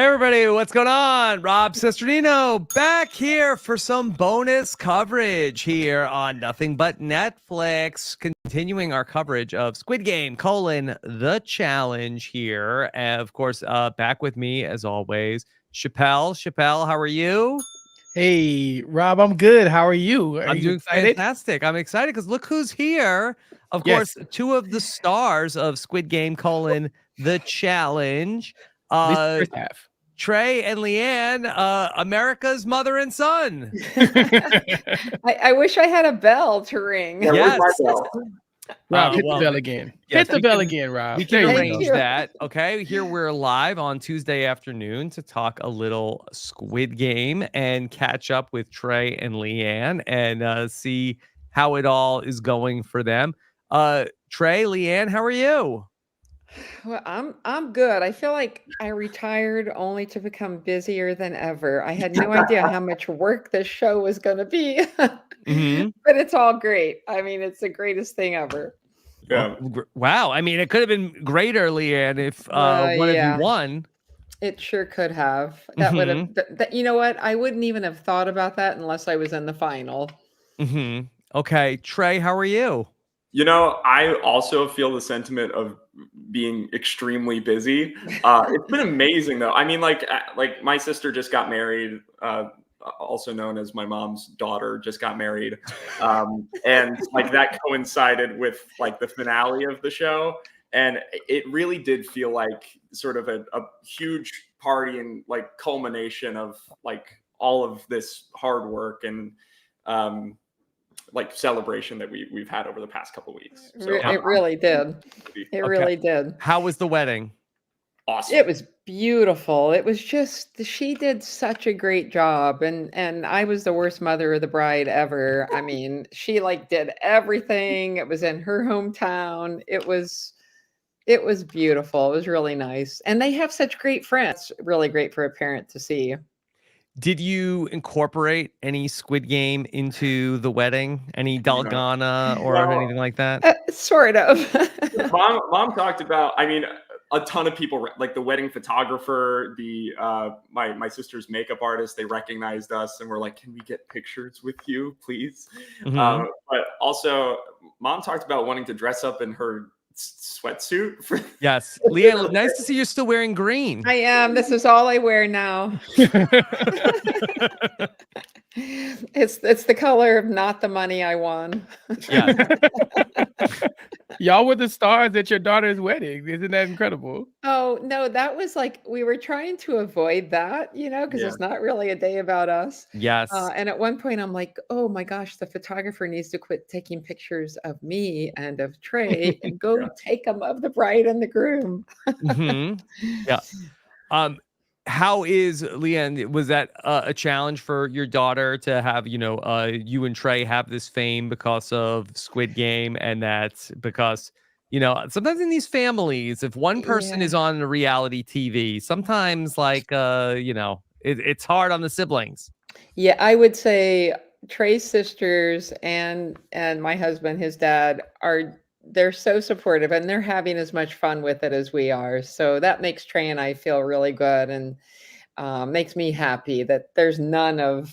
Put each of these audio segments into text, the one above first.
Hey everybody, what's going on? Rob Cesternino back here for some bonus coverage here on Nothing But Netflix, continuing our coverage of Squid Game, the challenge here. And of course, back with me as always, Chappell. Chappell, how are you? Hey, Rob, I'm good. How are you? I'm doing fantastic. I'm excited because look who's here. Of course, two of the stars of Squid Game, the challenge. First half. Trey and LeAnn, America's mother and son. I wish I had a bell to ring. Yes. Rob, hit the bell again. Yes, hit the bell again, Rob. We can arrange that. Okay. Here we're live on Tuesday afternoon to talk a little Squid Game and catch up with Trey and LeAnn and see how it all is going for them. Trey, LeAnn, how are you? Well, I'm good. I feel like I retired only to become busier than ever. I had no idea how much work this show was going to be, but it's all great. I mean, it's the greatest thing ever. Yeah. Wow. I mean, it could have been greater, LeAnn, if one of you won. It sure could have. That would have. You know what? I wouldn't even have thought about that unless I was in the final. Okay, Trey, how are you? You know, I also feel the sentiment of being extremely busy. It's been amazing, though. I mean, like my sister just got married, also known as my mom's daughter just got married. And like that coincided with like the finale of the show. And it really did feel like sort of a huge party and like culmination of like all of this hard work and like celebration that we've had over the past couple of weeks. So it really did. It really did. How was the wedding? Awesome. It was beautiful. It was just, she did such a great job. And I was the worst mother of the bride ever. I mean, she like did everything. It was in her hometown. It was beautiful. It was really nice. And they have such great friends. Really great for a parent to see. Did you incorporate any Squid Game into the wedding? Any Dalgona or anything like that? Sort of. Mom talked about, I mean, a ton of people, like the wedding photographer, the my sister's makeup artist, they recognized us and were like, can we get pictures with you, please? But also, Mom talked about wanting to dress up in her sweatsuit. Yes. LeAnn, nice to see you're still wearing green. I am. This is all I wear now. It's the color of not the money I won. Yeah. Y'all were the stars at your daughter's wedding. Isn't that incredible? Oh, no, that was like, we were trying to avoid that, you know, because it's not really a day about us. Yes. And at one point I'm like, oh my gosh, the photographer needs to quit taking pictures of me and of Trey and go take them of the bride and the groom. Yeah. How is, LeAnn, was that a challenge for your daughter to have, you know, you and Trey have this fame because of Squid Game, and that's because, you know, sometimes in these families, if one person is on reality TV, sometimes like, you know, it's hard on the siblings. Yeah, I would say Trey's sisters and my husband, his dad, they're so supportive and they're having as much fun with it as we are. So that makes Trey and I feel really good and makes me happy that there's no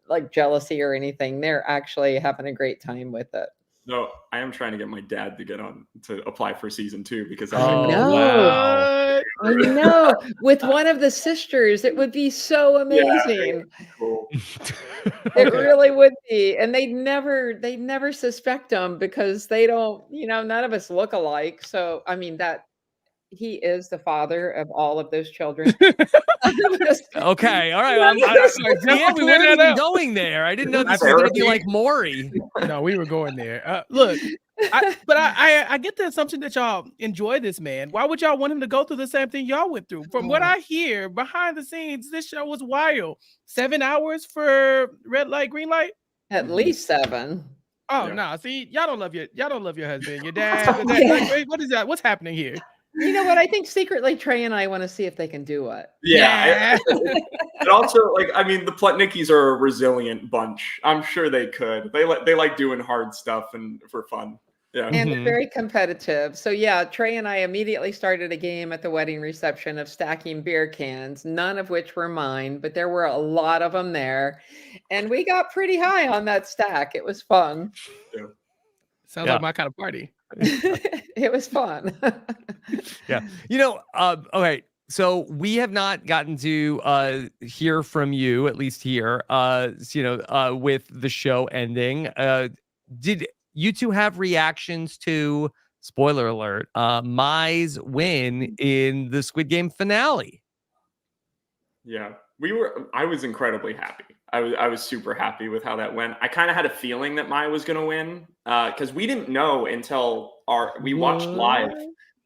like jealousy or anything. They're actually having a great time with it. No, I am trying to get my dad to get on to apply for season 2 because I know with one of the sisters, it would be so amazing. Yeah, cool. It really would be. And they never suspect them because they don't, you know, none of us look alike. So, I mean, that he is the father of all of those children. Okay. All right. We weren't even going there. I didn't know this was going to be like Maury. No, we were going there. Look, I get the assumption that y'all enjoy this man. Why would y'all want him to go through the same thing y'all went through? From what I hear behind the scenes, this show was wild. 7 hours for red light, green light? At least 7. Oh no! See, y'all don't love your husband, your dad. Like, what is that? What's happening here? You know what? I think secretly Trey and I want to see if they can do it. Yeah. And also, like, I mean, the Plutnickis are a resilient bunch. I'm sure they could. They like doing hard stuff and for fun. Yeah. And they're very competitive. So yeah, Trey and I immediately started a game at the wedding reception of stacking beer cans, none of which were mine, but there were a lot of them there. And we got pretty high on that stack. It was fun. Yeah. Sounds like my kind of party. It was fun. Yeah. Okay. So we have not gotten to hear from you, at least here, with the show ending. Did you two have reactions to, spoiler alert, Mais win in the Squid Game finale? Yeah, I was incredibly happy. I was super happy with how that went. I kind of had a feeling that Maya was going to win because we didn't know until we watched live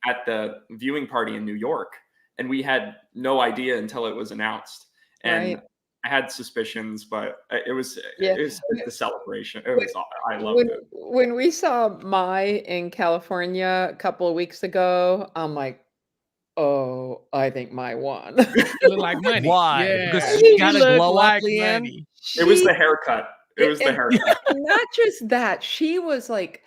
at the viewing party in New York, and we had no idea until it was announced. And I had suspicions, but it was the celebration. I loved it. When we saw Mai in California a couple of weeks ago, I'm like, oh, I think Mai won. You look like money. Why? Yeah. Because she got a glow like up, LeAnn? money. It was the haircut. It was the haircut. Not just that, she was like,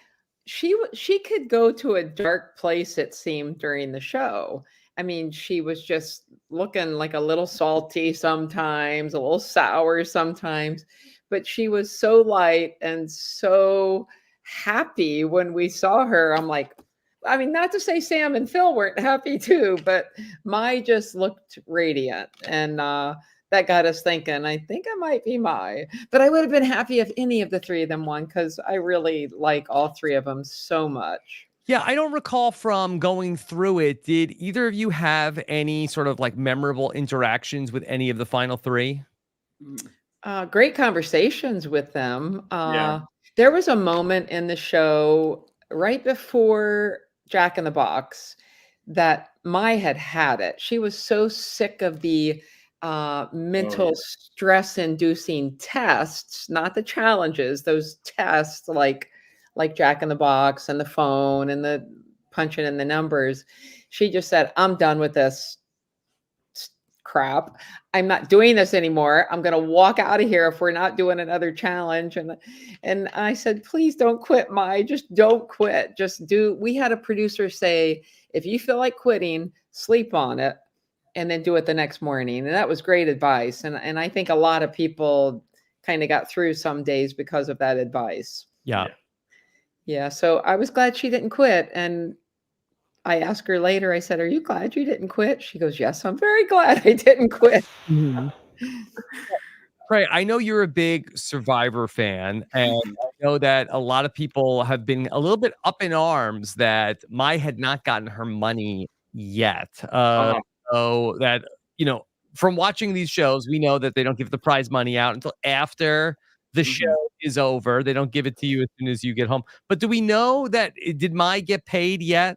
she could go to a dark place, it seemed, during the show. I mean, she was just looking like a little salty sometimes, a little sour sometimes, but she was so light and so happy when we saw her. I'm like, I mean, not to say Sam and Phil weren't happy too, but Mai just looked radiant. And that got us thinking, I think I might be Mai. But I would have been happy if any of the three of them won because I really like all three of them so much. Yeah, I don't recall from going through it. Did either of you have any sort of like memorable interactions with any of the final three? Great conversations with them. There was a moment in the show right before Jack in the Box that Mai had it. She was so sick of the mental stress-inducing tests, not the challenges, those tests like Jack in the Box and the phone and the punching in the numbers. She just said, I'm done with this crap. I'm not doing this anymore. I'm going to walk out of here if we're not doing another challenge. And I said, please don't quit, Mai. Just don't quit. Just do. We had a producer say, if you feel like quitting, sleep on it and then do it the next morning. And that was great advice. And I think a lot of people kind of got through some days because of that advice. Yeah. So I was glad she didn't quit. And I asked her later, I said, are you glad you didn't quit? She goes, yes, I'm very glad I didn't quit. Trey, I know you're a big Survivor fan, and I know that a lot of people have been a little bit up in arms that Mai had not gotten her money yet. So that, from watching these shows, we know that they don't give the prize money out until after the show is over. They don't give it to you as soon as you get home. But do we know that, did Mai get paid yet?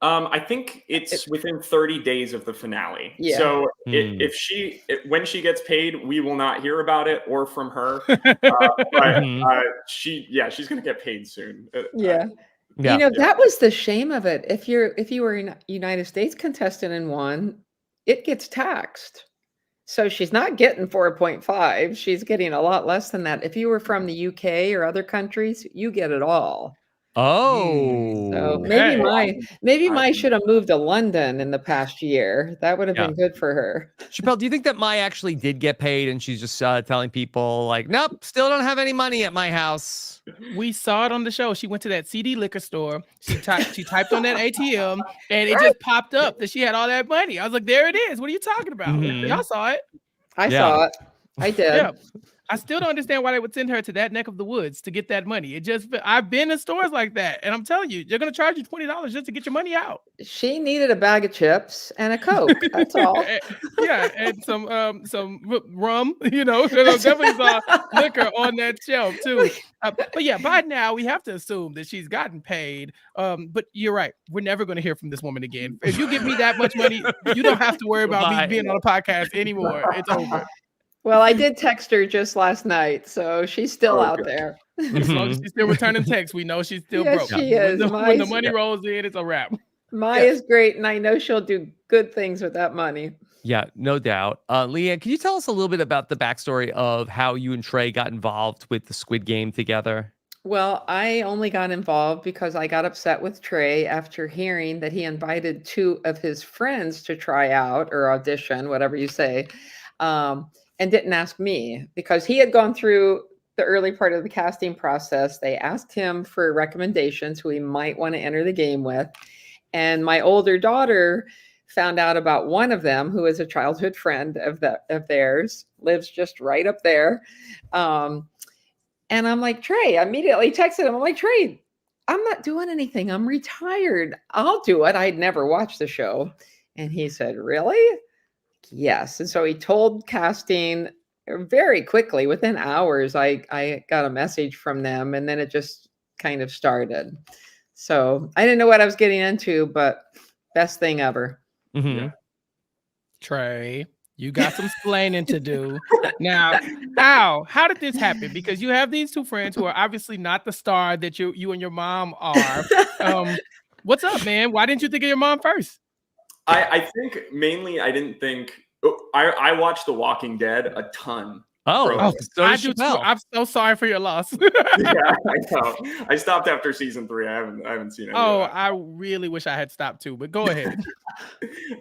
I think it's within 30 days of the finale. Yeah. So when she gets paid, we will not hear about it or from her. But she's going to get paid soon. That was the shame of it. If you were a United States contestant and won, it gets taxed. So she's not getting 4.5. She's getting a lot less than that. If you were from the UK or other countries, you get it all. Oh, so maybe Mai should have moved to London in the past year. That would have been good for her. Chappell, do you think that Mai actually did get paid and she's just telling people like, nope, still don't have any money at my house? We saw it on the show. She went to that CD liquor store. She typed on that ATM and it just popped up that she had all that money. I was like, there it is. What are you talking about? Y'all saw it. I saw it. I did. Yeah. I still don't understand why they would send her to that neck of the woods to get that money. I've been in stores like that, and I'm telling you, they're going to charge you $20 just to get your money out. She needed a bag of chips and a Coke. That's all. and some rum. Definitely saw liquor on that shelf too. But yeah, by now we have to assume that she's gotten paid. But you're right. We're never going to hear from this woman again. If you give me that much money, you don't have to worry about me being on a podcast anymore. It's over. Well, I did text her just last night, so she's still out there. As long as she's still returning texts, we know she's still broke. She is. When the money rolls in, it's a wrap. Mai is great, and I know she'll do good things with that money. Yeah, no doubt. LeAnn, can you tell us a little bit about the backstory of how you and Trey got involved with the Squid Game together? Well, I only got involved because I got upset with Trey after hearing that he invited two of his friends to try out or audition, whatever you say, and didn't ask me because he had gone through the early part of the casting process. They asked him for recommendations who he might want to enter the game with. And my older daughter found out about one of them who is a childhood friend of theirs, lives just right up there. And I'm like, Trey, I immediately texted him. I'm like, Trey, I'm not doing anything. I'm retired. I'll do it. I'd never watched the show. And he said, really? Yes. And so he told casting very quickly. Within hours, I got a message from them, and then it just kind of started. So I didn't know what I was getting into, but best thing ever. Mm-hmm. Yeah. Trey, you got some explaining to do. Now, how did this happen? Because you have these two friends who are obviously not the star that you and your mom are. What's up, man? Why didn't you think of your mom first? I think mainly I didn't think. I watched The Walking Dead a ton. So I do too. I'm so sorry for your loss. Yeah, I know. I stopped after season 3. I haven't seen it. I really wish I had stopped too, but go ahead.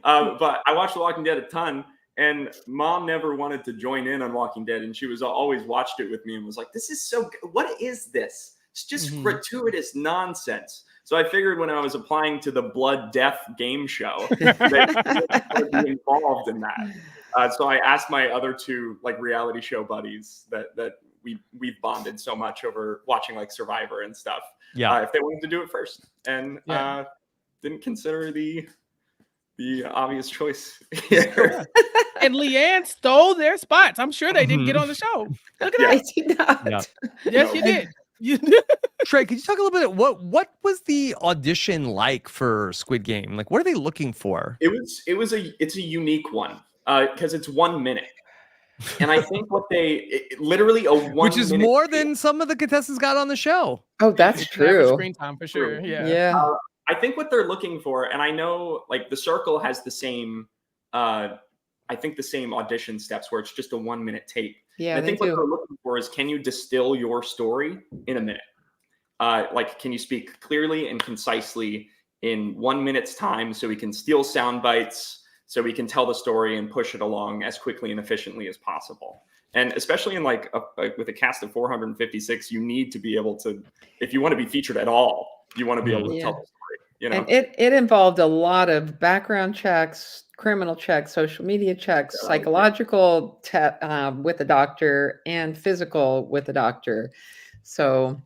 But I watched The Walking Dead a ton, and Mom never wanted to join in on Walking Dead, and she was always watched it with me and was like, "This is so good. What is this? It's just gratuitous nonsense." So I figured when I was applying to the Blood Death game show that I would be involved in that. So I asked my other two like reality show buddies that we've bonded so much over watching like Survivor and stuff. Yeah, if they wanted to do it first, and didn't consider the obvious choice. And LeAnn stole their spots. I'm sure they didn't get on the show. Look at that. I did not. Yeah. Yes, you did. You did. Trey, could you talk a little bit? What was the audition like for Squid Game? Like, what are they looking for? It's a unique one because it's 1 minute, and I think literally a 1 which is minute more than some of the contestants got on the show. Oh, that's It's an average true. screen time for sure. Yeah. Yeah. I think what they're looking for, and I know like The Circle has the same, I think the same audition steps where it's just a 1 minute tape. Yeah. And I think what they're looking for is, can you distill your story in a minute? Like, can you speak clearly and concisely in 1 minute's time so we can steal sound bites, so we can tell the story and push it along as quickly and efficiently as possible. And especially in with a cast of 456, you need to be able to, if you want to be featured at all, you want to be able to tell the story. You know? And it involved a lot of background checks, criminal checks, social media checks, psychological with the doctor, and physical with the doctor. So,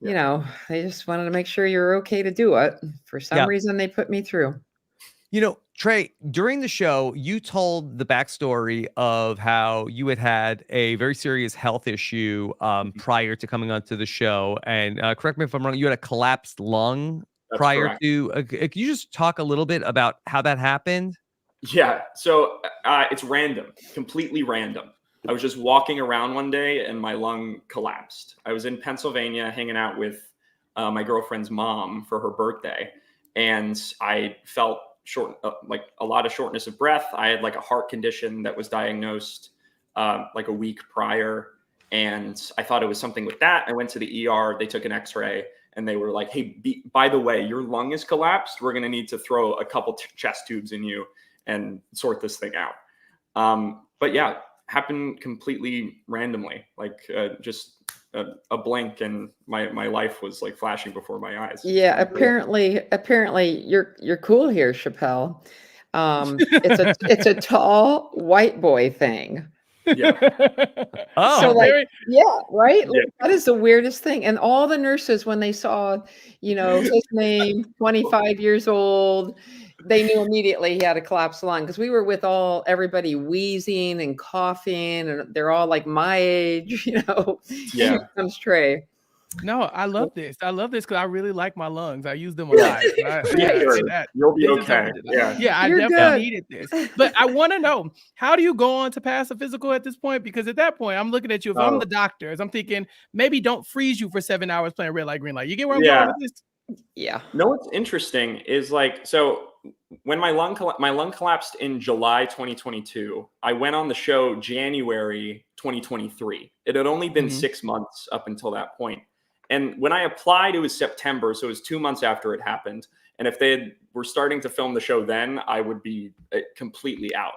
you know, they just wanted to make sure you're okay to do it. For some reason, they put me through. You know, Trey, during the show, you told the backstory of how you had a very serious health issue prior to coming onto the show. And correct me if I'm wrong, you had a collapsed lung. That's prior correct. to, can you just talk a little bit about how that happened? Yeah, so it's random, completely random. I was just walking around one day and my lung collapsed. I was in Pennsylvania hanging out with my girlfriend's mom for her birthday, and I felt like a lot of shortness of breath. I had like a heart condition that was diagnosed like a week prior, and I thought it was something with that. I went to the ER, they took an x-ray, and they were like, hey, by the way, your lung is collapsed. We're going to need to throw a couple chest tubes in you and sort this thing out. But yeah, happened completely randomly, like just a blink, and my life was like flashing before my eyes. Yeah, apparently you're cool here, Chappell. It's a tall white boy thing. Yeah. Oh, So like, yeah, right? Yeah. Like, that is the weirdest thing. And all the nurses, when they saw, you know, his name, 25 years old, they knew immediately he had a collapsed lung, because we were with everybody wheezing and coughing, and they're all like my age, you know. Yeah. Here comes Trey. No, I love this. I love this because I really like my lungs. I use them a lot. You'll be okay. Yeah, I definitely needed this. But I want to know, how do you go on to pass a physical at this point? Because at that point, I'm looking at you. If I'm the doctors, I'm thinking maybe don't freeze you for 7 hours playing red light, green light. You get where I'm going with this? Yeah. No, what's interesting is like, so when my lung collapsed in July 2022, I went on the show January 2023. It had only been 6 months up until that point. And when I applied, it was September, so it was 2 months after it happened. And if they were starting to film the show then, I would be completely out.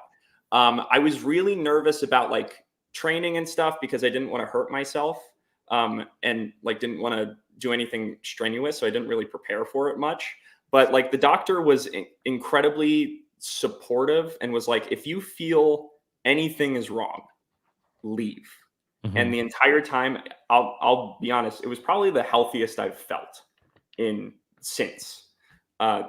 I was really nervous about like training and stuff because I didn't want to hurt myself, and like didn't want to do anything strenuous, so I didn't really prepare for it much. But like the doctor was incredibly supportive and was like, if you feel anything is wrong, leave. Mm-hmm. And the entire time, I'll be honest, it was probably the healthiest I've felt since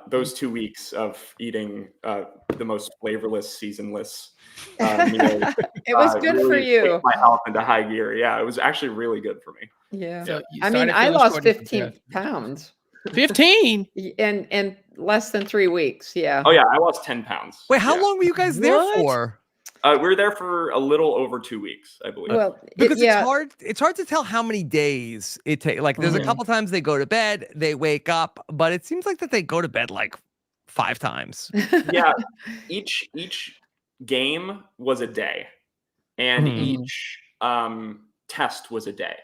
those 2 weeks of eating the most flavorless, seasonless. It was good really for you. Put my health into high gear. Yeah, it was actually really good for me. Yeah. So I mean, I lost 15 pounds. 15 in less than 3 weeks. Yeah. Oh yeah, I lost 10 pounds. Wait, how long were you guys there for? We were there for a little over 2 weeks, I believe. Well, because it's hard to tell how many days it takes. Like, there's a couple times they go to bed, they wake up, but it seems like that they go to bed like 5 times. Yeah, each game was a day, and each test was a day.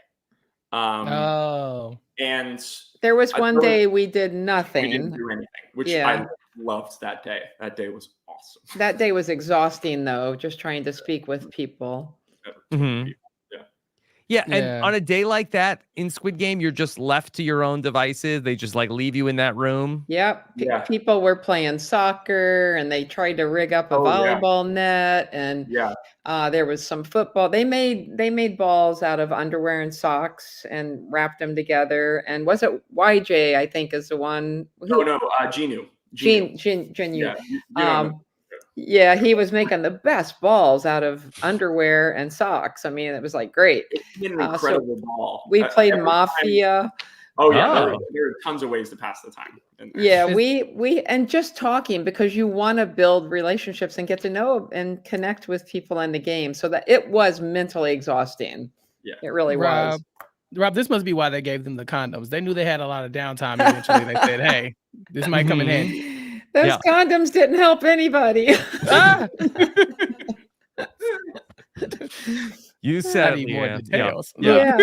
And there was one day we did nothing. We didn't do anything, which I loved that day. That day was awesome. That day was exhausting, though, just trying to speak with people. Yeah, and on a day like that in Squid Game, you're just left to your own devices. They just like leave you in that room. Yep. People were playing soccer, and they tried to rig up a volleyball net, and there was some football. They made balls out of underwear and socks and wrapped them together. And was it YJ? I think is the one. Genu. Yeah, he was making the best balls out of underwear and socks. I mean, it was like great. It's an incredible ball. We played Mafia. There are tons of ways to pass the time. Yeah, we and just talking, because you want to build relationships and get to know and connect with people in the game. So that it was mentally exhausting. Yeah, it really was. Rob, this must be why they gave them the condoms. They knew they had a lot of downtime. Eventually, they said, "Hey, this might come in handy." Those condoms didn't help anybody. You said more details. Yeah.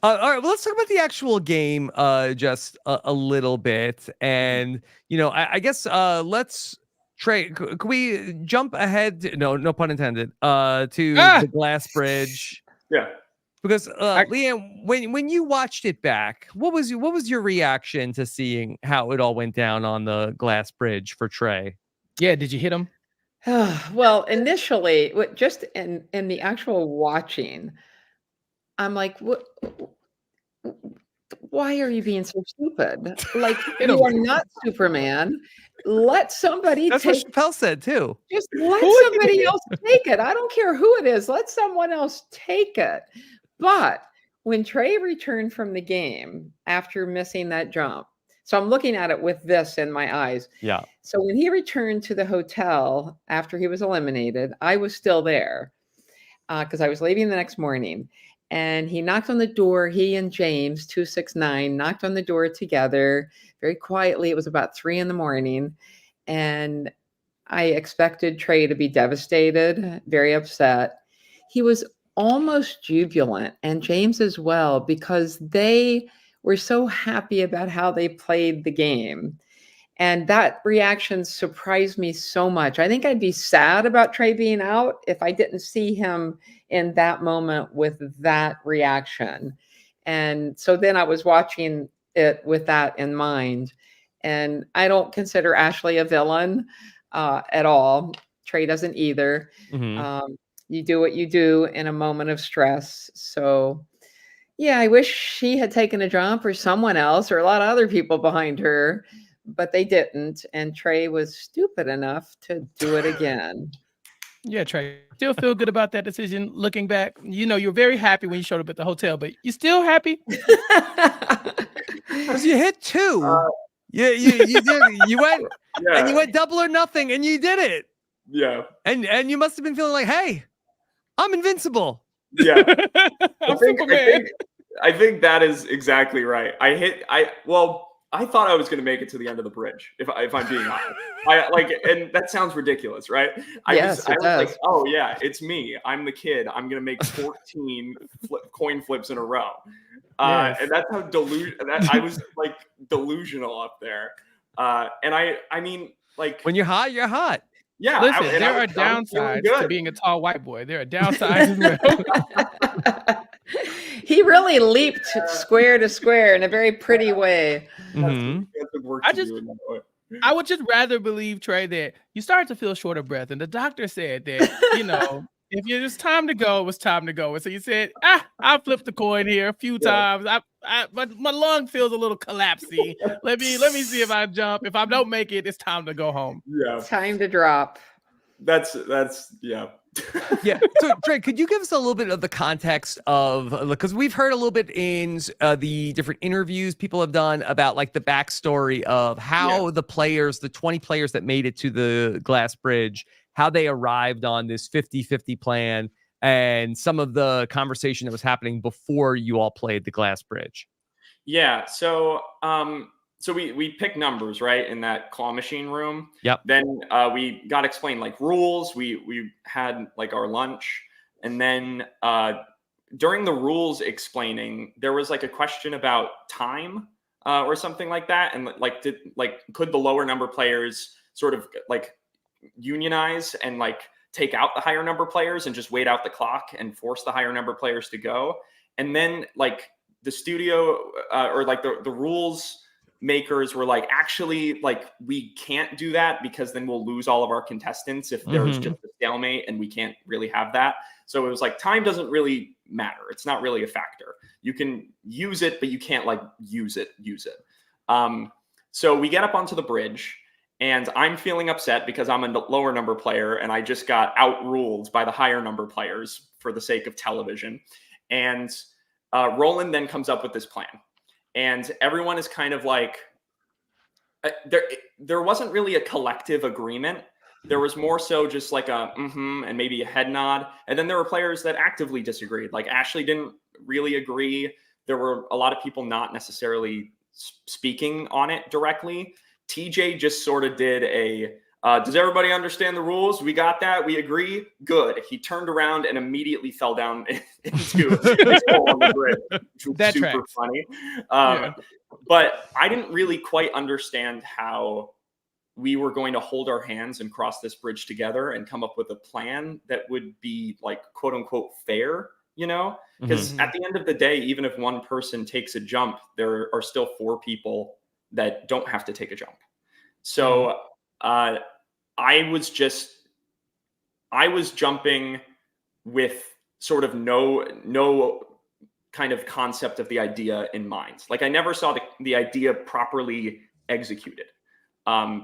All right, well, let's talk about the actual game just a little bit. And, I guess let's, Trey, could we jump ahead? No pun intended, to the glass bridge. Yeah. Because LeAnn, when you watched it back, what was your reaction to seeing how it all went down on the glass bridge for Trey? Yeah, did you hit him? Well, initially, just in the actual watching, I'm like, what? Why are you being so stupid? Like, you are not Superman. Let somebody That's what Chappell said too. Just let somebody else take it. I don't care who it is. Let someone else take it. But when Trey returned from the game after missing that jump, so I'm looking at it with this in my eyes. Yeah. So when he returned to the hotel after he was eliminated, I was still there because I was leaving the next morning. And he knocked on the door. He and James, 269, knocked on the door together very quietly. It was about 3 a.m. And I expected Trey to be devastated, very upset. He was almost jubilant, and James as well, because they were so happy about how they played the game. And that reaction surprised me so much. I think I'd be sad about Trey being out if I didn't see him in that moment with that reaction. And so then I was watching it with that in mind. And I don't consider Ashley a villain at all. Trey doesn't either. You do what you do in a moment of stress. So yeah, I wish she had taken a jump, or someone else, or a lot of other people behind her, but they didn't. And Trey was stupid enough to do it again. Yeah, Trey, still feel good about that decision looking back? You're very happy when you showed up at the hotel, but you still happy? Because you hit 2. You did. You went and you went double or nothing, and you did it. Yeah. And you must have been feeling like, hey, I'm invincible. Yeah. I think that is exactly right. I thought I was going to make it to the end of the bridge. If I'm being honest, and that sounds ridiculous, right? I was like, oh yeah, it's me. I'm the kid. I'm going to make 14 coin flips in a row. Yes. And that's how I was like delusional up there. And I mean, like when you're hot, you're hot. Yeah. Listen, there are downsides to being a tall white boy. There are downsides as well. He really leaped square to square in a very pretty way. Mm-hmm. I would just rather believe, Trey, that you start to feel short of breath. And the doctor said that, if it's time to go, it was time to go. And so you said, I flipped the coin here a few times. But my lung feels a little collapsy. Let me see if I jump. If I don't make it, it's time to go home. Yeah. Time to drop. That's yeah. Yeah. So Trey, could you give us a little bit of the context of, because we've heard a little bit in the different interviews people have done about like the backstory of how the 20 players that made it to the glass bridge, how they arrived on this 50-50 plan, and some of the conversation that was happening before you all played the glass bridge. Yeah. So we picked numbers, right, in that claw machine room. Yep. Then we got explained like rules. We had like our lunch, and then during the rules explaining, there was like a question about time or something like that, and could the lower number players sort of like unionize and like take out the higher number players and just wait out the clock and force the higher number players to go, and then like the studio or like the rules makers were like, actually, like we can't do that because then we'll lose all of our contestants if there's just a stalemate, and we can't really have that. So it was like, time doesn't really matter. It's not really a factor. You can use it, but you can't like use it. So we get up onto the bridge, and I'm feeling upset because I'm a lower number player and I just got outruled by the higher number players for the sake of television. And Roland then comes up with this plan. And everyone is kind of like, there wasn't really a collective agreement. There was more so just like a and maybe a head nod. And then there were players that actively disagreed. Like Ashley didn't really agree. There were a lot of people not necessarily speaking on it directly. TJ just sort of did a, does everybody understand the rules? We got that. We agree. Good. He turned around and immediately fell down into his hole on the bridge, which was That super tracks. funny. But I didn't really quite understand how we were going to hold our hands and cross this bridge together and come up with a plan that would be like, quote unquote, fair, because at the end of the day, even if one person takes a jump, there are still 4 people that don't have to take a jump. So I was jumping with sort of no kind of concept of the idea in mind. Like I never saw the idea properly executed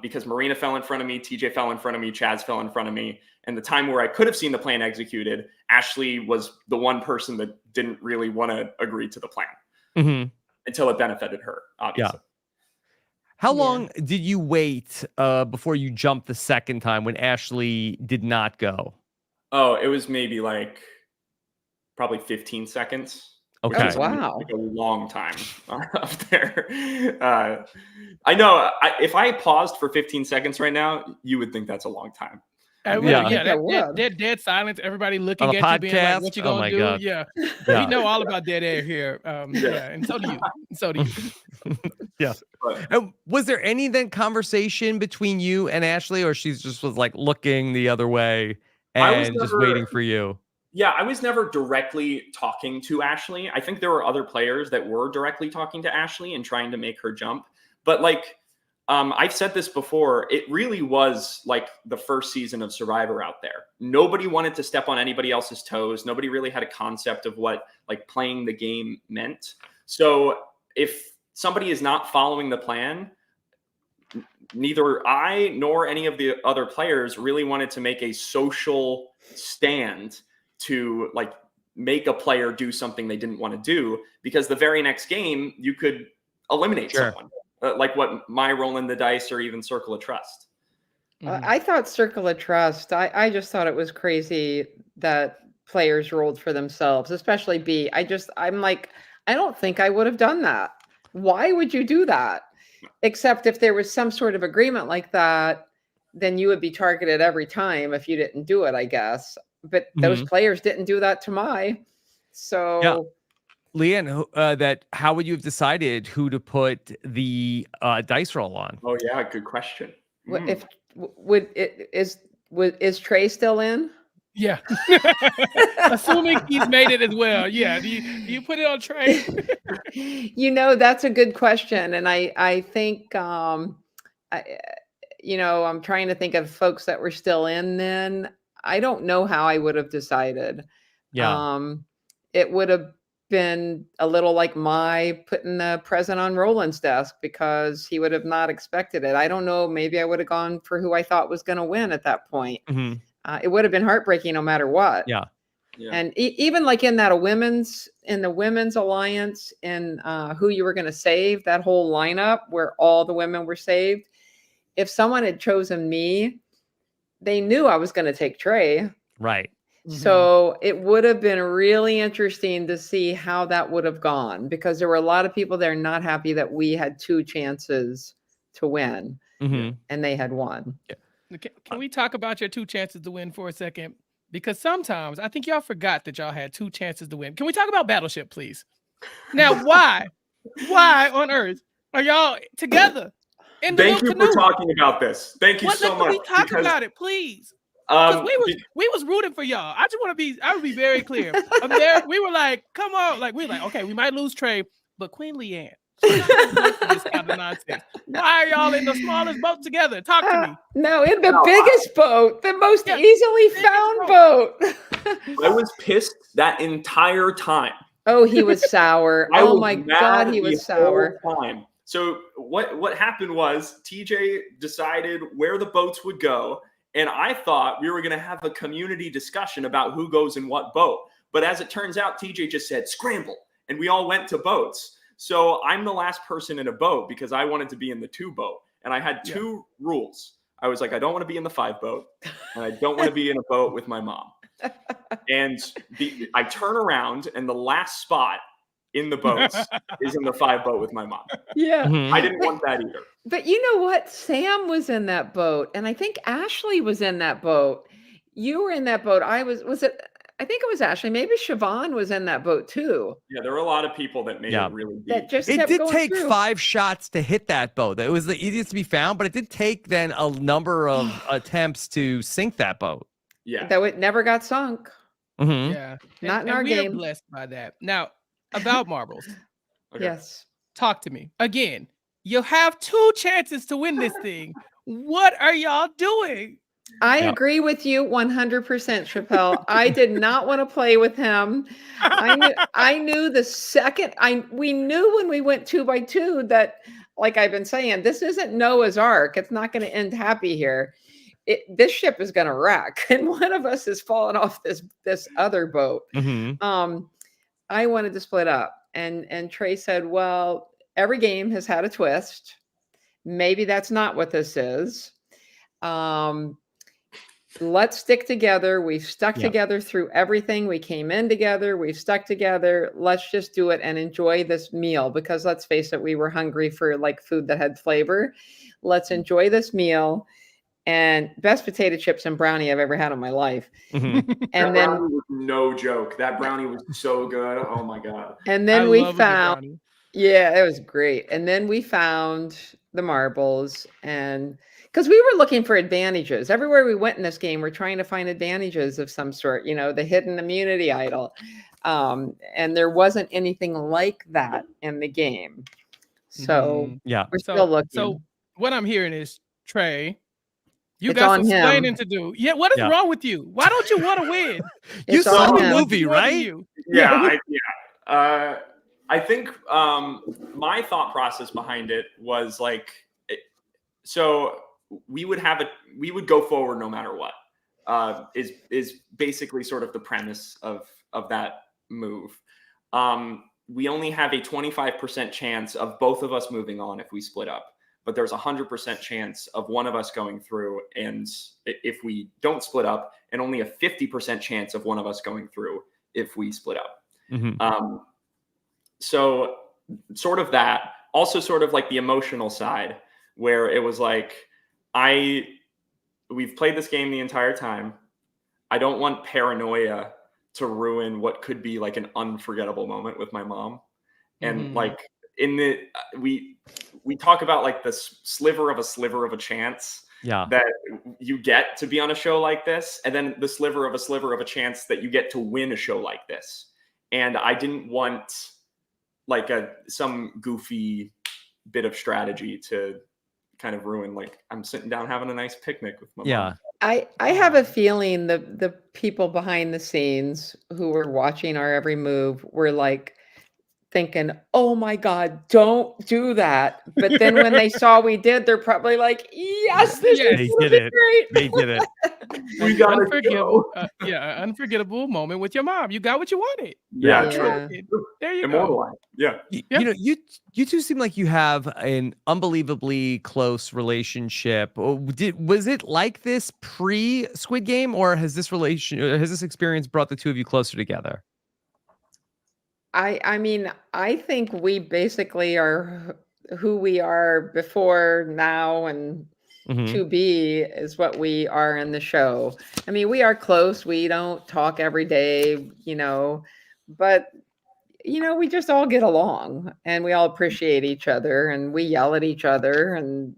because Marina fell in front of me, TJ fell in front of me, Chaz fell in front of me. And the time where I could have seen the plan executed, Ashley was the one person that didn't really want to agree to the plan until it benefited her, obviously. Yeah. How long did you wait before you jumped the second time when Ashley did not go? Oh, it was maybe like probably 15 seconds. Okay. Oh, wow. Like a long time up there. I know if I paused for 15 seconds right now, you would think that's a long time. That dead silence, everybody looking at you, being like, what you gonna do? God. Yeah. We know all about dead air here. And so do you. Yeah. And was there any then conversation between you and Ashley, or she's just was like looking the other way and just waiting for you? Yeah, I was never directly talking to Ashley. I think there were other players that were directly talking to Ashley and trying to make her jump. But like, I've said this before, it really was like the first season of Survivor out there. Nobody wanted to step on anybody else's toes. Nobody really had a concept of what like playing the game meant. So if somebody is not following the plan, neither I nor any of the other players really wanted to make a social stand to like make a player do something they didn't want to do, because the very next game you could eliminate someone, like what my roll in the dice or even Circle of Trust. I thought Circle of Trust, I just thought it was crazy that players rolled for themselves, especially B. I'm like, I don't think I would have done that. Why would you do that? Except if there was some sort of agreement like that, then you would be targeted every time if you didn't do it, I guess. But those players didn't do that to Mai. So LeAnn, how would you have decided who to put the dice roll on? Oh yeah, good question. if is Trey still in? Yeah. Assuming he's made it as well. Yeah. Do you put it on Trey? That's a good question. And I think I'm trying to think of folks that were still in then. I don't know how I would have decided. Yeah. It would have been a little like Mai putting the present on Roland's desk because he would have not expected it. I don't know. Maybe I would have gone for who I thought was going to win at that point. It would have been heartbreaking no matter what. Yeah. And even like in the women's alliance and who you were going to save, that whole lineup where all the women were saved. If someone had chosen me, they knew I was going to take Trey. Right. So it would have been really interesting to see how that would have gone because there were a lot of people there not happy that we had 2 chances to win and they had 1. Yeah. Can we talk about your 2 chances to win for a second? Because sometimes I think y'all forgot that y'all had 2 chances to win. Can we talk about Battleship, please? Now, why on earth are y'all together? Thank you for talking about this. Thank you so much. Can we talk about it, please? We was rooting for y'all. I would be very clear. We were like, come on. Like, we were like, okay, we might lose Trey, but Queen LeAnn. This kind of nonsense. Why are y'all in the smallest boat together? Talk to me. No, in the biggest boat, the most easily found boat. I was pissed that entire time. Oh, he was sour. Oh my God, he was sour. Time. So what happened was TJ decided where the boats would go, and I thought we were going to have a community discussion about who goes in what boat. But as it turns out, TJ just said scramble, and we all went to boats. So I'm the last person in a boat because I wanted to be in the 2 boat. And I had 2 rules. I was like, I don't want to be in the 5 boat. And I don't want to be in a boat with my mom. And I turn around and the last spot in the boats is in the 5 boat with my mom. Yeah. I didn't want that either. But you know what? Sam was in that boat. And I think Ashley was in that boat. You were in that boat. I think it was Ashley. Maybe Siobhan was in that boat too. Yeah, there were a lot of people that made it really deep. That just it did take through. 5 shots to hit that boat. It was the easiest to be found, but it did take then a number of attempts to sink that boat. Yeah. Though it never got sunk. Yeah. Not in our game. We're blessed by that. Now, about marbles. Okay. Yes. Talk to me. Again, you have 2 chances to win this thing. What are y'all doing? I agree with you 100%, Chappell. I did not want to play with him. I knew the second we knew when we went 2 by 2 that, like I've been saying, this isn't Noah's Ark. It's not going to end happy here. This ship is going to wreck, and one of us is falling off this other boat. I wanted to split up, and Trey said, "Well, every game has had a twist. Maybe that's not what this is. Let's stick together. We've stuck together through everything. We came in together. We've stuck together. Let's just do it and enjoy this meal because let's face it, we were hungry for like food that had flavor. Let's enjoy this meal and best potato chips and brownie I've ever had in my life." And then was no joke. That brownie was so good. Oh my God. And then we found, it was great. And then we found the marbles and because we were looking for advantages. Everywhere we went in this game, we're trying to find advantages of some sort, the hidden immunity idol. And there wasn't anything like that in the game. So we're still looking. So what I'm hearing is, Trey, you got some explaining to do. Yeah, what is wrong with you? Why don't you want to win? You saw the movie, right? I think my thought process behind it was like, so we would go forward no matter what. Is basically sort of the premise of that move. We only have a 25% chance of both of us moving on if we split up, but there's 100% chance of one of us going through, and if we don't split up, and only a 50% chance of one of us going through if we split up. So sort of that. also sort of like the emotional side where it was like, we've played this game the entire time. I don't want paranoia to ruin what could be like an unforgettable moment with my mom. And like we talk about like the sliver of a chance that you get to be on a show like this, and then the sliver of a chance that you get to win a show like this. And I didn't want like some goofy bit of strategy to kind of ruin, like, I'm sitting down having a nice picnic with my mom. I have a feeling the people behind the scenes who were watching our every move were like thinking, oh my God, don't do that. But then when they saw we did, they're probably like, yes, this is great. They did it. We got unforgettable. Unforgettable moment with your mom. You got what you wanted. Yeah. There you go. Yeah. You know, you two seem like you have an unbelievably close relationship. Was it like this pre Squid Game, or has this experience brought the two of you closer together? I mean, I think we basically are who we are before now, and to be is what we are in the show. I mean, we are close. We don't talk every day, but we just all get along and we all appreciate each other and we yell at each other, and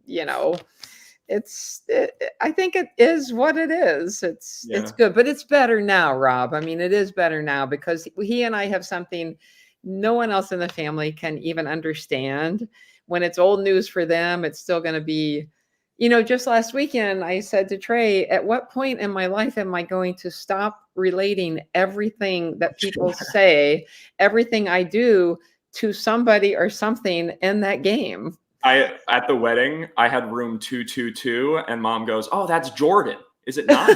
I think it is what it is. It's good, but it's better now, Rob. I mean, it is better now because he and I have something no one else in the family can even understand. When it's old news for them, it's still going to be, just last weekend, I said to Trey, at what point in my life am I going to stop relating everything that people say, everything I do to somebody or something in that game? At the wedding, I had room 222, and Mom goes, "Oh, that's Jordan. Is it not?"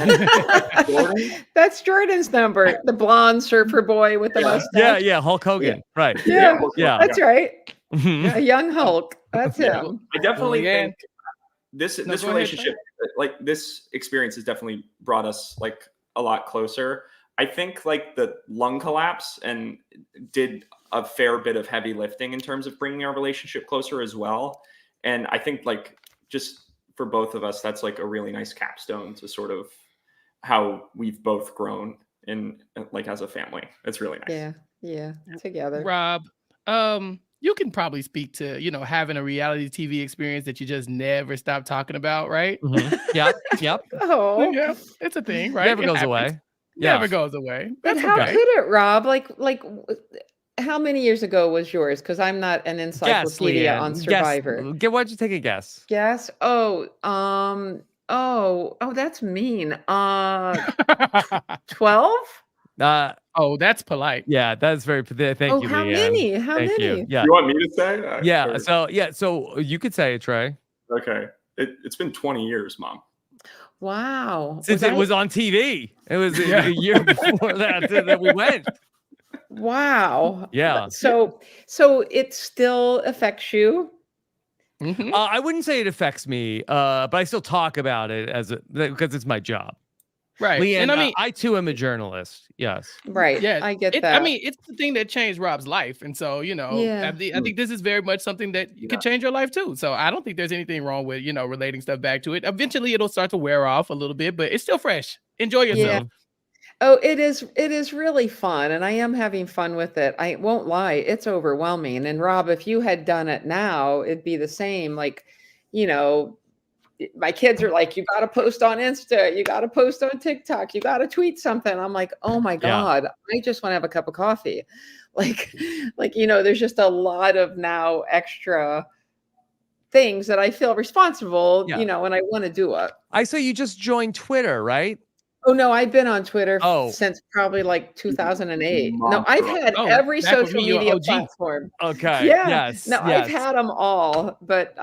Jordan? That's Jordan's number. The blonde surfer boy with the mustache. Yeah, Hulk Hogan. Right. Yeah, that's right. A young Hulk. That's him. I definitely think this relationship, like this experience, has definitely brought us like a lot closer. I think like the lung collapse and did a fair bit of heavy lifting in terms of bringing our relationship closer as well. And I think like just for both of us, that's like a really nice capstone to sort of how we've both grown in like as a family. It's really nice. Yeah, together. Rob, you can probably speak to, having a reality TV experience that you just never stop talking about, right? Yep. Oh, yeah, it's a thing, right? Never goes away. Never goes away. But how could it, Rob? Like, how many years ago was yours? Because I'm not an encyclopedia on Survivor. Why'd you take a guess? Guess? Oh, that's mean. 12? Oh, that's polite. Yeah, that's very. Thank you, how LeAnn. many? How many? Yeah. You want me to say? Yeah. So you could say it, Trey. Okay. It's been 20 years, Mom. Wow. Since it was on TV. It was a year before that we went. Wow. Yeah. So it still affects you? I wouldn't say it affects me, but I still talk about it because it's my job. Right. LeAnn, and I mean, I too am a journalist. Yes. Right. Yeah. I get that. I mean, it's the thing that changed Rob's life. And so, I think this is very much something that could change your life too. So I don't think there's anything wrong with, relating stuff back to it. Eventually it'll start to wear off a little bit, but it's still fresh. Enjoy yourself. Yeah. Oh, it is really fun. And I am having fun with it. I won't lie. It's overwhelming. And Rob, if you had done it now, it'd be the same. Like, my kids are like, you got to post on Insta, you got to post on TikTok, you got to tweet something. I'm like, oh my God, I just want to have a cup of coffee. Like, there's just a lot of now extra things that I feel responsible, and I want to do it. I saw you just joined Twitter, right? Oh no, I've been on Twitter since probably like 2008. No, I've had every social media platform. Okay. Yeah. Yes. No, I've had them all, but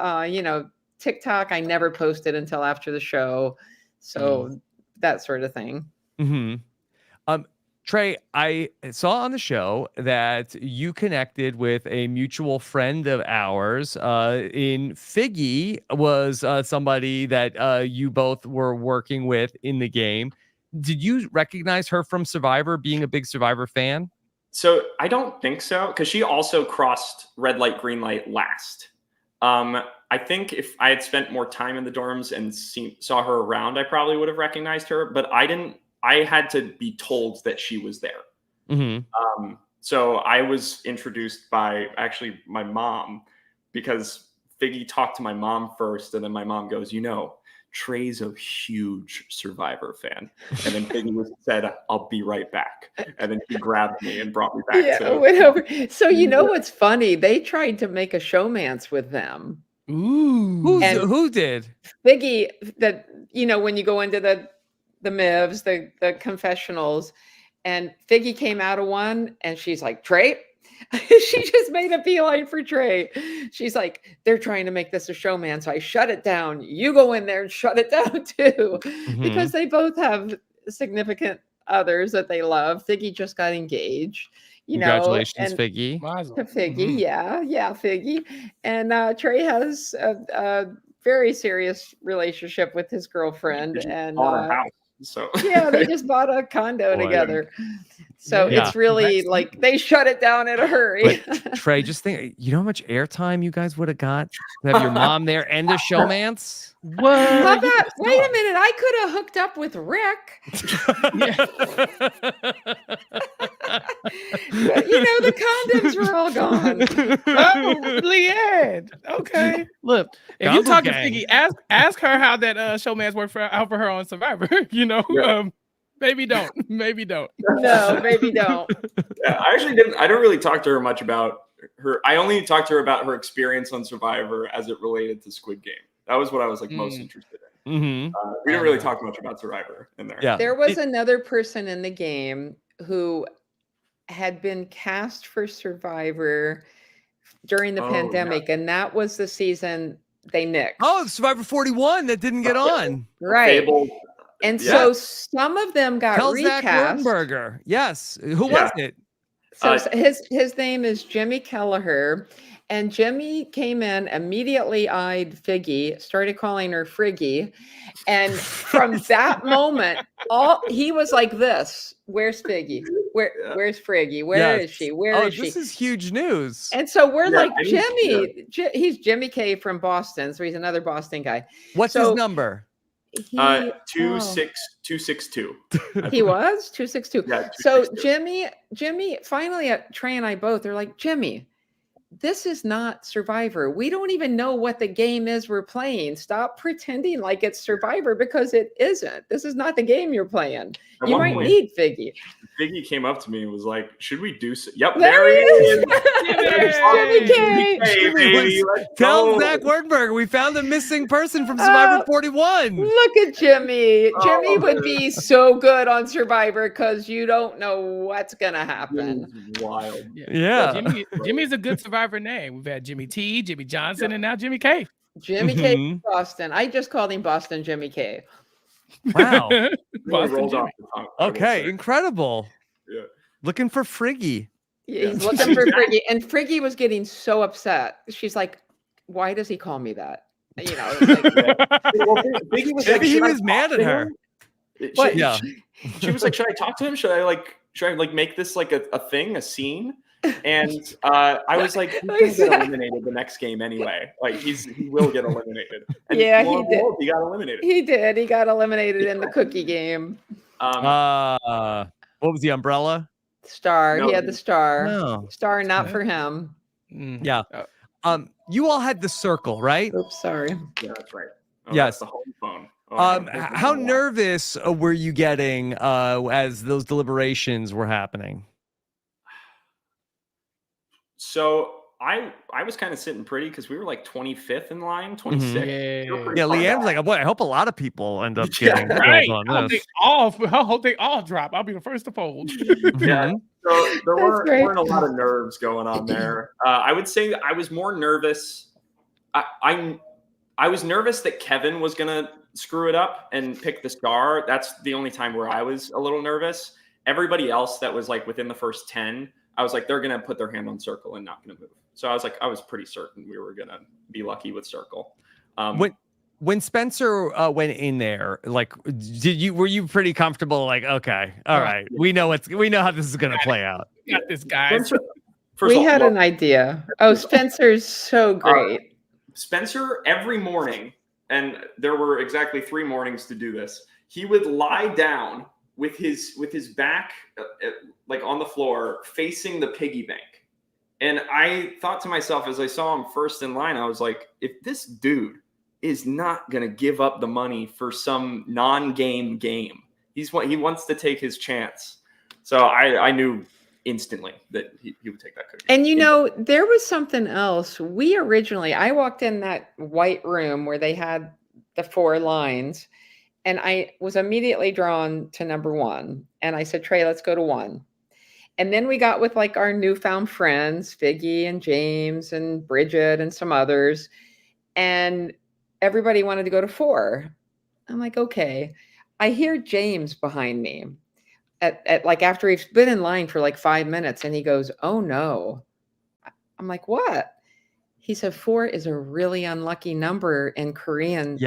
TikTok, I never posted until after the show. So that sort of thing. Trey, I saw on the show that you connected with a mutual friend of ours. In Figgy was somebody that you both were working with in the game. Did you recognize her from Survivor, being a big Survivor fan? So I don't think so, because she also crossed red light, green light last. I think if I had spent more time in the dorms and saw her around, I probably would have recognized her, but I didn't. I had to be told that she was there. Mm-hmm. So I was introduced by actually my mom, because Figgy talked to my mom first, and then my mom goes, Trey's a huge Survivor fan. And then Figgy said, I'll be right back. And then he grabbed me and brought me back. Yeah, went over. So what's funny? They tried to make a showmance with them. Ooh. Who did? Figgy, that when you go into the MIVs, the confessionals, and Figgy came out of one, and she's like, Trey. She just made a beeline for Trey. She's like, they're trying to make this a showman, so I shut it down. You go in there and shut it down too, because they both have significant others that they love. Figgy just got engaged. Congratulations, Figgy. To Figgy, yeah, Figgy. And Trey has a very serious relationship with his girlfriend, and so yeah, they just bought a condo together. So it's really like they shut it down in a hurry. But Trey, just think, how much airtime you guys would have got to have your mom there and a showmance? What? How about, wait a minute, I could have hooked up with Rick. But, the condoms were all gone. Oh, LeAnn. Okay. Look, if you talk to Figgy, ask her how that showman's worked out for her on Survivor. Maybe don't. Maybe don't. No, maybe don't. Yeah, I actually didn't. I don't really talk to her much about her. I only talked to her about her experience on Survivor as it related to Squid Game. That was what I was most interested in. We didn't really talk much about Survivor in there. Yeah. There was another person in the game who had been cast for Survivor during the pandemic, and that was the season they nixed. Oh, Survivor 41 that didn't get on. Right. And so some of them got recast. Wurtenberger. Yes. Who was it? So his name is Jimmy Kelleher. And Jimmy came in, immediately eyed Figgy, started calling her Friggy. And from that moment, he was like this. Where's Figgy? Where's Friggy? Where is she? Where is she? This is huge news. And so we're like, Jimmy. He's Jimmy K from Boston. So he's another Boston guy. What's his number? 262. He was 262. Yeah, 262. So Jimmy, finally, Trey and I both are like, Jimmy, this is not Survivor. We don't even know what the game is we're playing. Stop pretending like it's Survivor, because it isn't. This is not the game you're playing. You might need Figgy. Figgy came up to me and was like, should we do so? Yep, there he is. Jimmy K. Tell Zach Wurtenberger we found a missing person from Survivor 41. Look at Jimmy. Jimmy would be so good on Survivor, because you don't know what's going to happen. Wild. Yeah. Jimmy's a good Survivor name. We've had Jimmy T, Jimmy Johnson, and now Jimmy K. Jimmy K from Boston. I just called him Boston Jimmy K. Wow. Okay, incredible. Yeah. Looking for Friggy. Yeah, he's looking for Friggy. And Friggy was getting so upset. She's like, why does he call me that? Like, Figgy was Maybe he was mad at her. She was like, should I talk to him? Should I make this like a thing, a scene? And I was like, he's gonna get eliminated the next game anyway. Like he will get eliminated. And he did. He got eliminated. He did. He got eliminated in the cookie game. What was the umbrella? Star. No, he had the star. No. Star, not for him. Yeah. You all had the circle, right? Oops, sorry. Yeah, that's right. Yes. The home phone. How nervous were you getting as those deliberations were happening? So I was kind of sitting pretty, because we were like 25th in line, 26th. Yeah, LeAnn was like, boy, I hope a lot of people end up getting right. on this. I hope they all drop. I'll be the first to fold. Yeah. So there weren't a lot of nerves going on there. I would say I was more nervous. I was nervous that Kevin was gonna screw it up and pick the star. That's the only time where I was a little nervous. Everybody else that was like within the first 10, I was like, they're going to put their hand on circle and not going to move. So I was pretty certain we were going to be lucky with circle. When Spencer went in there, like, were you pretty comfortable? Like, okay, all right, we know how this is going to play out. Got this, guys. We had an idea. Oh, Spencer's so great. Spencer, every morning, and there were exactly 3 mornings to do this, he would lie down with his back like on the floor facing the piggy bank. And I thought to myself, as I saw him first in line, I was like, if this dude is not going to give up the money for some non-game game, he wants to take his chance. So I knew instantly that he would take that cookie. And there was something else. I walked in that white room where they had the 4 lines, and I was immediately drawn to number 1. And I said, Trey, let's go to 1. And then we got with like our newfound friends, Figgy and James and Bridget and some others. And everybody wanted to go to 4. I'm like, okay. I hear James behind me at like after he's been in line for like 5 minutes, and he goes, oh no. I'm like, what? He said 4 is a really unlucky number in Korean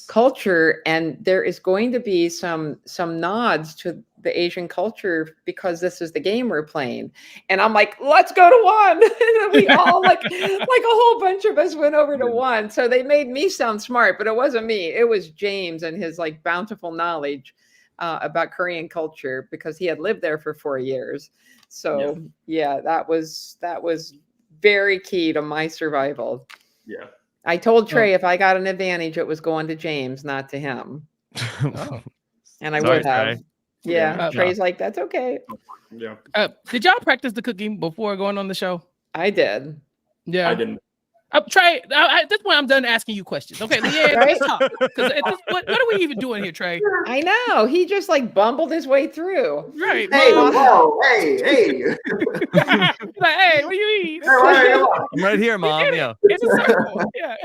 culture, and there is going to be some nods to the Asian culture because this is the game we're playing. And I'm like, let's go to 1. And we all like a whole bunch of us went over to 1. So they made me sound smart, but it wasn't me. It was James and his like bountiful knowledge about Korean culture, because he had lived there for 4 years. So that was very key to my survival. Yeah. I told Trey if I got an advantage, it was going to James, not to him. And I would have. Trey. Yeah. Trey's like, that's okay. Yeah. Did y'all practice the cooking before going on the show? I did. Yeah. I didn't. Trey, at this point, I'm done asking you questions. Okay, LeAnn, let's talk. Because what are we even doing here, Trey? I know. He just like bumbled his way through. Right. Hey, whoa, hey. Like, hey, what do you mean? I'm right here, Mom. Yeah. It's a circle. Yeah.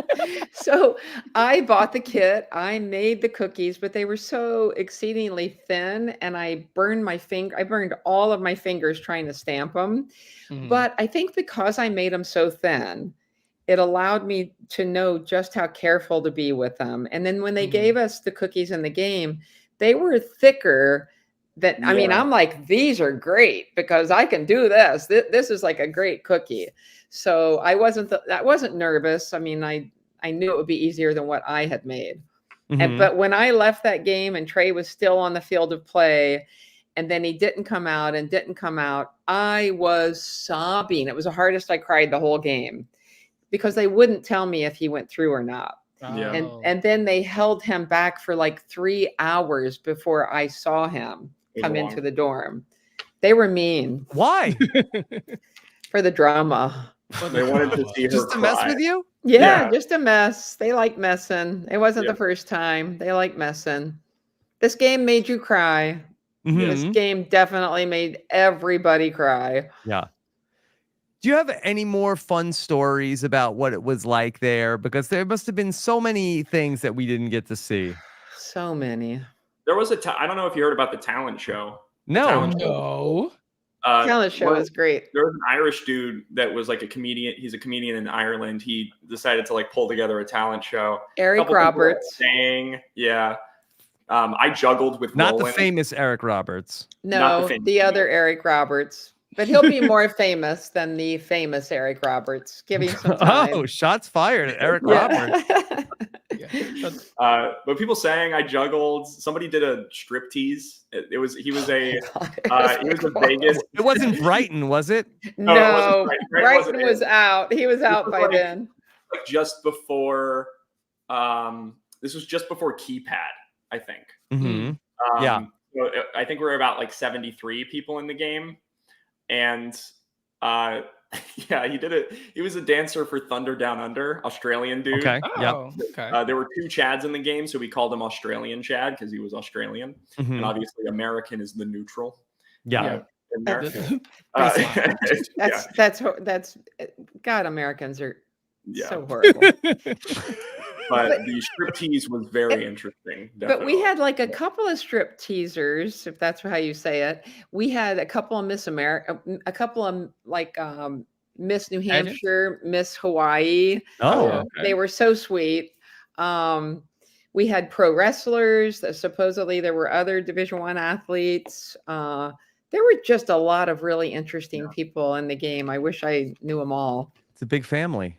So I bought the kit. I made the cookies, but they were so exceedingly thin, and I burned my finger. I burned all of my fingers trying to stamp them. Mm-hmm. But I think because I made them so thin, it allowed me to know just how careful to be with them. And then when they gave us the cookies in the game, they were thicker than, I mean, I'm like, these are great because I can do this. This is like a great cookie. So I wasn't nervous. I mean, I knew it would be easier than what I had made. Mm-hmm. But when I left that game and Trey was still on the field of play, and then he didn't come out, I was sobbing. It was the hardest I cried the whole game, because they wouldn't tell me if he went through or not. And then they held him back for like 3 hours before I saw him come into the dorm. They were mean. Why? For the drama. They wanted to see her just to mess with you? Yeah, just a mess. They like messing. It wasn't the first time. They like messing. This game made you cry. Mm-hmm. This game definitely made everybody cry. Yeah. Do you have any more fun stories about what it was like there? Because there must have been so many things that we didn't get to see. So many. There was I don't know if you heard about the talent show. No. Talent show is great. There was an Irish dude that was like a comedian. He's a comedian in Ireland. He decided to like pull together a talent show. Eric Roberts. Sang. Yeah. I juggled with Not Roland. The famous Eric Roberts. No, the other Eric Roberts. But he'll be more famous than the famous Eric Roberts. Give him some time. Oh, shots fired at Eric Roberts. But people saying I juggled. Somebody did a striptease. He was a Vegas. It wasn't Brighton, was it? No, Brighton was out. He was out by then. Like just before. This was just before Keypad, I think. Mm-hmm. So I think we're about like 73 people in the game. And he did it. He was a dancer for Thunder Down Under, Australian dude. Okay. There were 2 Chads in the game, so we called him Australian Chad because he was Australian. Mm-hmm. And obviously American is the neutral. Yeah. In there. That's God, Americans are so horrible. But the striptease was very interesting. Definitely. But we had like a couple of strip teasers, if that's how you say it. We had a couple of Miss America, a couple of like Miss New Hampshire, Miss Hawaii. Oh, okay. They were so sweet. We had pro wrestlers. Supposedly there were other Division I athletes. There were just a lot of really interesting people in the game. I wish I knew them all. It's a big family.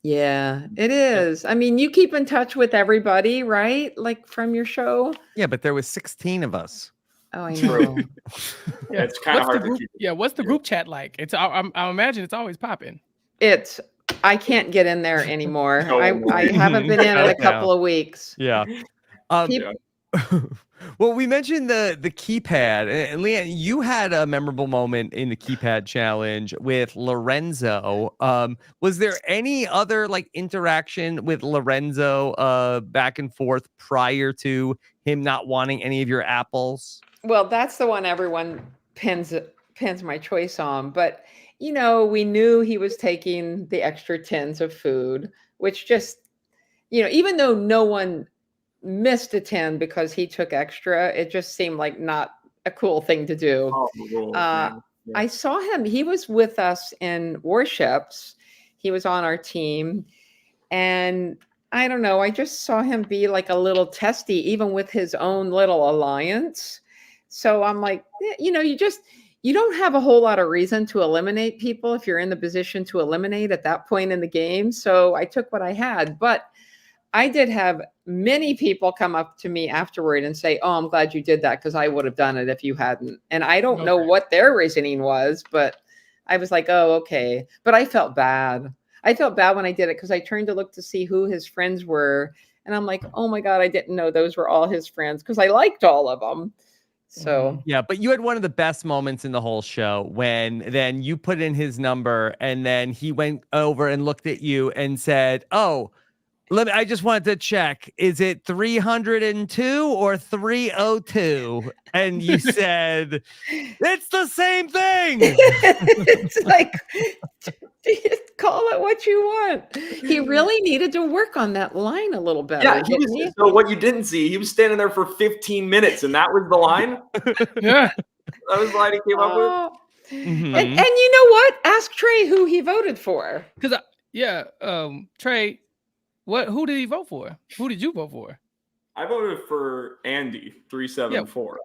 Yeah, it is. I mean, you keep in touch with everybody, right? Like from your show. Yeah, but there was 16 of us. Oh, I True. know. Yeah. It's kind of hard to keep. Yeah, what's the group chat like? It's I imagine it's always popping. I can't get in there anymore. So I annoying. haven't been in a Meltdown. couple of weeks. Yeah. Peop- Well, we mentioned the keypad, and LeAnn, you had a memorable moment in the keypad challenge with Lorenzo. Was there any other like interaction with Lorenzo back and forth prior to him not wanting any of your apples? Well, that's the one everyone pins my choice on. But you know, we knew he was taking the extra tins of food, which just, you know, even though no one missed a tin because he took extra, it just seemed like not a cool thing to do. Oh, the rules, man. Yeah. I saw him, he was with us in Warships. He was on our team. And I don't know, I just saw him be like a little testy, even with his own little alliance. So I'm like, you know, you don't have a whole lot of reason to eliminate people if you're in the position to eliminate at that point in the game. So I took what I had. But I did have many people come up to me afterward and say, "Oh, I'm glad you did that because I would have done it if you hadn't." And I don't know what their reasoning was, but I was like, "Oh, okay." But I felt bad. I felt bad when I did it because I turned to look to see who his friends were. And I'm like, "Oh my God, I didn't know those were all his friends," because I liked all of them. So yeah, but you had one of the best moments in the whole show when then you put in his number and then he went over and looked at you and said, "Oh, I just wanted to check. Is it 302 or 302?" And you said, "It's the same thing." It's like, call it what you want. He really needed to work on that line a little better. Yeah, didn't he? so what you didn't see, he was standing there for 15 minutes, and that was the line. Yeah. That was the line he came up with. Oh. Mhm. And you know what? Ask Trey who he voted for. Because Trey, who did he vote for? Who did you vote for? I voted for Andy 374.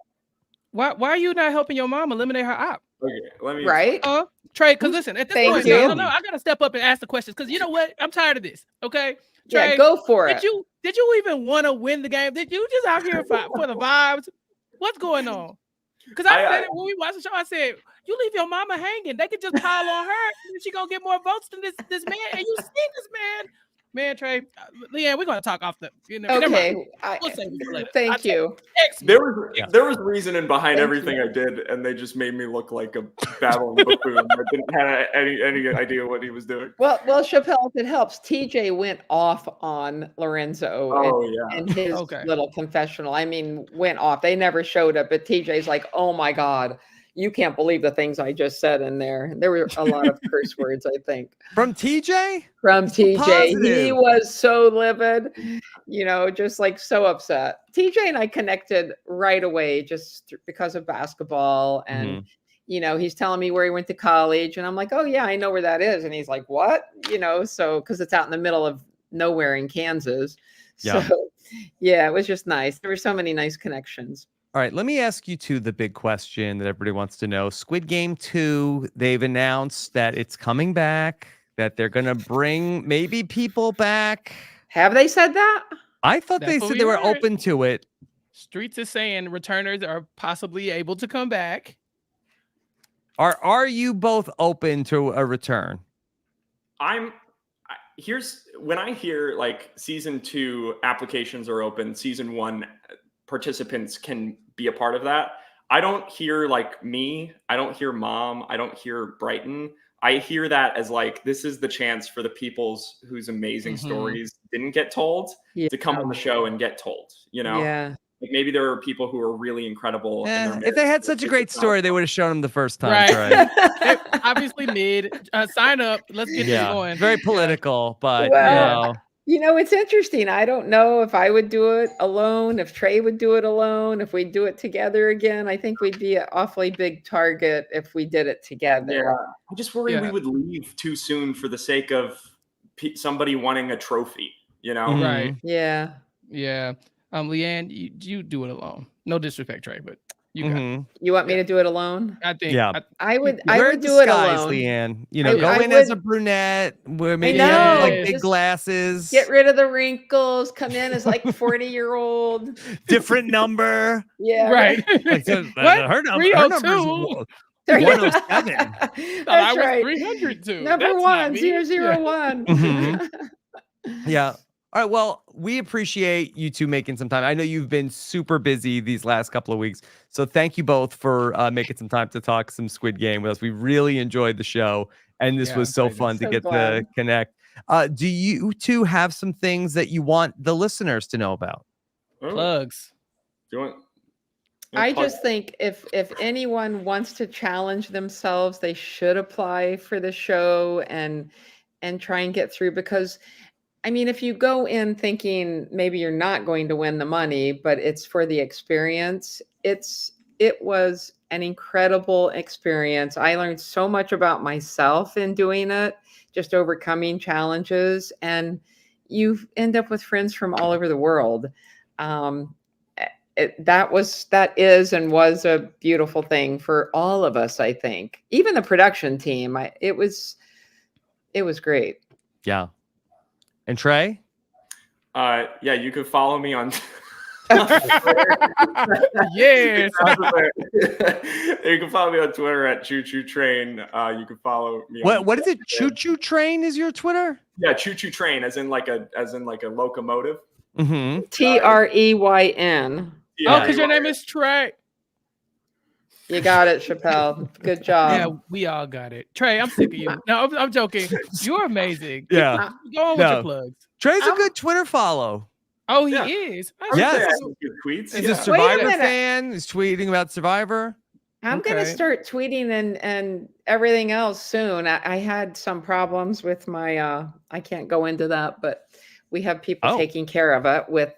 Why are you not helping your mom eliminate her op? Okay, let me. Right? Trey, because listen, at this Thank point, you. no, I gotta step up and ask the questions because you know what? I'm tired of this. Okay, Trey, Yeah, go for it. Did you even want to win the game? Did you just out here for the vibes? What's going on? Because I said it when we watched the show. I said, "You leave your mama hanging. They could just pile on her, and she gonna get more votes than this man." And you see this man, Trey, LeAnn, we're gonna talk off the. Okay. We'll save it for later. Thank you. There was reasoning behind everything I did, and they just made me look like a babbling buffoon. I didn't have any idea what he was doing. Well, Chappell, if it helps, TJ went off on Lorenzo in his little confessional. I mean, went off. They never showed it, but TJ's like, "Oh my God, you can't believe the things I just said in there." There were a lot of curse words, I think. From TJ? From TJ. Positive. He was so livid, you know, just like so upset. TJ and I connected right away just because of basketball. And, you know, he's telling me where he went to college. And I'm like, "Oh, yeah, I know where that is." And he's like, "What?" You know, so because it's out in the middle of nowhere in Kansas. Yeah. So, yeah, it was just nice. There were so many nice connections. All right, let me ask you two the big question that everybody wants to know. Squid Game 2, they've announced that it's coming back, that they're going to bring maybe people back. Have they said that? I thought That's they what said we they were heard. open to it. Streets is saying returners are possibly able to come back. Are you both open to a return? Here's when I hear like season 2 applications are open, season 1 participants can be a part of that. I don't hear like me, I don't hear mom, I don't hear Brighton. I hear that as like, this is the chance for the peoples whose amazing stories didn't get told to come on the show and get told, you know? Yeah. Like maybe there are people who are really incredible. If they had such a great story, they would have shown them the first time. Right. Right? Obviously mid. Sign up. Let's get this going. Very political, but Well, you know, it's interesting. I don't know if I would do it alone, if Trey would do it alone, if we'd do it together again. I think we'd be an awfully big target if we did it together. Yeah. I just worry we would leave too soon for the sake of somebody wanting a trophy, you know? Right. Yeah. Yeah. LeAnn, you do it alone. No disrespect, Trey, but You got it. Mhm. You want me to do it alone? I think. Yeah. I would Wear do it disguise, alone. LeAnn. I- Go I in as a would- brunette, where maybe know, have, like, Yes. big just glasses, Get rid of the wrinkles. Come in as like 40-year-old. different number. Yeah. Right. Like, so, What? her number, 302? 107. Thought I That's was right. 302. Number That's not me. 1001. Mhm. Yeah. All right. Well, we appreciate you two making some time. I know you've been super busy these last couple of weeks. So thank you both for making some time to talk some Squid Game with us. We really enjoyed the show. And this Yeah, was so enjoyed it. fun to So get to glad. connect. Do you two have some things that you want the listeners to know about? Oh, Plugs. do you want? I just think if anyone wants to challenge themselves, they should apply for the show and try and get through, because I mean, if you go in thinking maybe you're not going to win the money, but it's for the experience, it was an incredible experience. I learned so much about myself in doing it, just overcoming challenges, and you end up with friends from all over the world. That is and was a beautiful thing for all of us, I think. Even the production team, it was great. Yeah. And Trey? Yeah, you can follow me on. Yes. You can follow me on Twitter at Choo Choo Train. You can follow me. What is it? Choo Choo Train is your Twitter? Yeah, Choo Choo Train, as in like a locomotive. Mm-hmm. TREYN. Oh, because your name is Trey. You got it, Chappell. Good Yeah, job. we all got it. Trey, I'm sick of you. No, I'm joking. You're amazing. Yeah. Go on with No. your plugs. Trey's a good Twitter follow. Oh, he Yeah. is. I would Yes. say I have some good tweets. He's yeah. a Survivor minute. fan. He's tweeting about Survivor. I'm going to Okay. start tweeting and everything else soon. I had some problems with my, I can't go into that, but we have people Oh. taking care of it with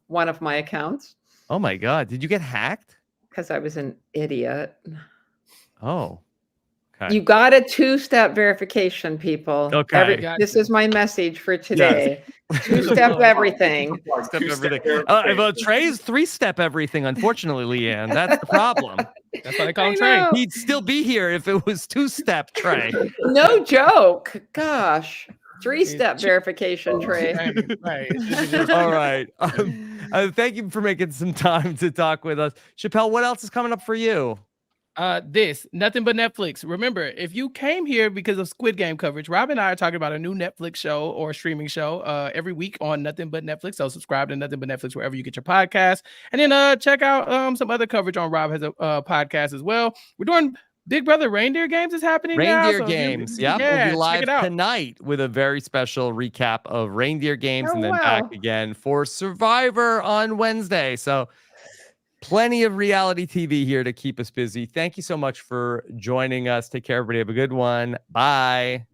one of my accounts Oh my God. Did you get hacked? because I was an idiot. Oh. Okay. You got a 2-step verification, people. Okay. Gotcha. This is my message for today. 2-step everything. Step Two-step everything. verification. Well, Trey's 3-step everything, unfortunately, LeAnn. That's the problem. That's why they call I him Trey. know. He'd still be here if it was 2-step Trey. No joke. Gosh. 3-step verification, Trey. Right. All right. Thank you for making some time to talk with us. Chappell, what else is coming up for you? This Nothing But Netflix. Remember, if you came here because of Squid Game coverage, Rob and I are talking about a new Netflix show or streaming show every week on Nothing But Netflix. So subscribe to Nothing But Netflix wherever you get your podcast, and then check out some other coverage on Rob has a podcast as well. We're doing Big Brother Reindeer Games is happening now. Reindeer So if you- Games. Yeah, yeah, we'll be check live it out. tonight with a very special recap of Reindeer Games Oh, and then wow. back again for Survivor on Wednesday. So plenty of reality TV here to keep us busy. Thank you so much for joining us. Take care, everybody. Have a good one. Bye.